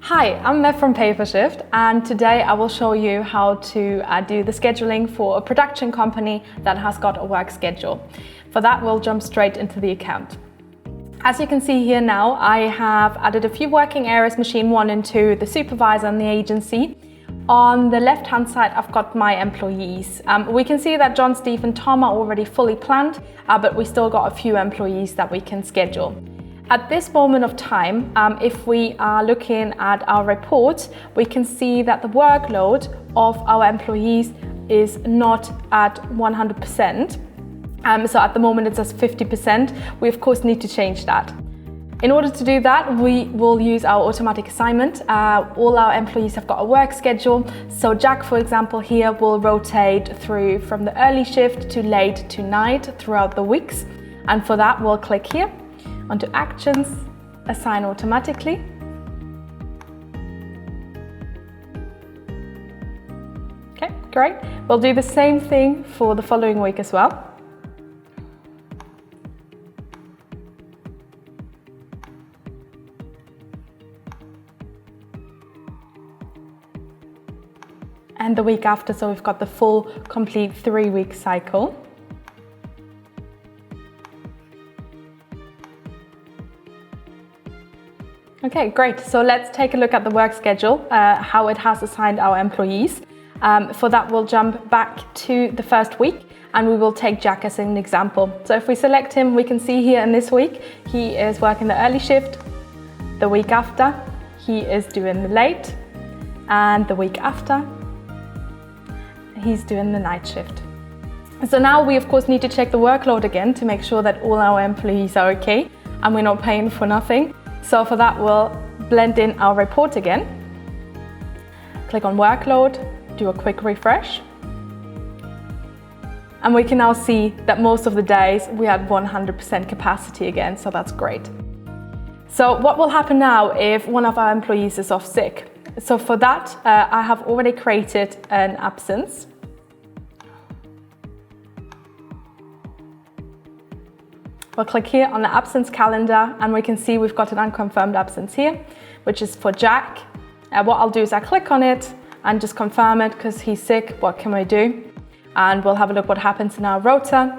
Hi, I'm Mev from Papershift, and today I will show you how to do the scheduling for a production company that has got a work schedule. For that, we'll jump straight into the account. As you can see here now, I have added a few working areas, machine 1 and 2, the supervisor and the agency. On the left-hand side, I've got my employees. We can see that John, Steve and Tom are already fully planned, but we still got a few employees that we can schedule. At this moment of time, if we are looking at our report, we can see that the workload of our employees is not at 100%. So at the moment it says 50%. We of course need to change that. In order to do that, we will use our automatic assignment. All our employees have got a work schedule. So Jack, for example, here will rotate through from the early shift to late to night throughout the weeks. And for that, we'll click here onto Actions, Assign Automatically. Okay, great. We'll do the same thing for the following week as well. And the week after, so we've got the full, complete 3-week cycle. Okay, great. So let's take a look at the work schedule, how it has assigned our employees. For that, we'll jump back to the first week and we will take Jack as an example. So if we select him, we can see here in this week, he is working the early shift. The week after, he is doing the late. And the week after, he's doing the night shift. So now we of course need to check the workload again to make sure that all our employees are okay and we're not paying for nothing. So for that, we'll blend in our report again. Click on workload, do a quick refresh. And we can now see that most of the days we had 100% capacity again, so that's great. So what will happen now if one of our employees is off sick? So for that, I have already created an absence. We'll click here on the absence calendar and we can see we've got an unconfirmed absence here, which is for Jack. What I'll do is I click on it and just confirm it because he's sick. What can we do? And we'll have a look what happens in our rota.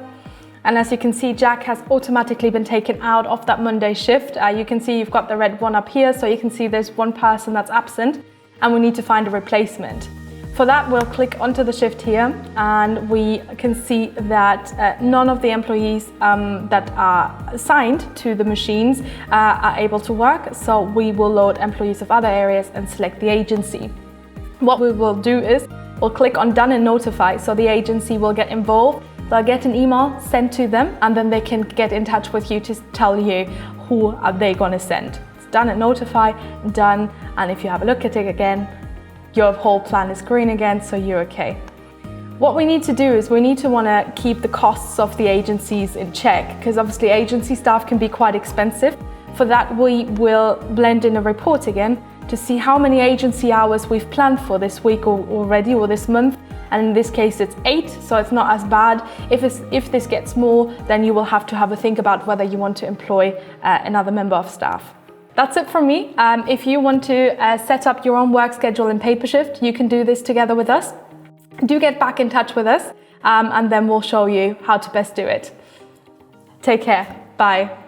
And as you can see, Jack has automatically been taken out of that Monday shift. You can see you've got the red one up here, so you can see there's one person that's absent and we need to find a replacement. For that, we'll click onto the shift here and we can see that none of the employees that are assigned to the machines are able to work. So we will load employees of other areas and select the agency. What we will do is we'll click on Done and Notify. So the agency will get involved. They'll get an email sent to them and then they can get in touch with you to tell you who are they going to send. It's Done and Notify, done. And if you have a look at it again, your whole plan is green again, so you're okay. What we need to do is we need to want to keep the costs of the agencies in check because obviously agency staff can be quite expensive. For that, we will blend in a report again to see how many agency hours we've planned for this week already or this month. And in this case, it's 8, so it's not as bad. If this gets more, then you will have to have a think about whether you want to employ another member of staff. That's it from me. If you want to set up your own work schedule in Papershift, you can do this together with us. Do get back in touch with us and then we'll show you how to best do it. Take care. Bye.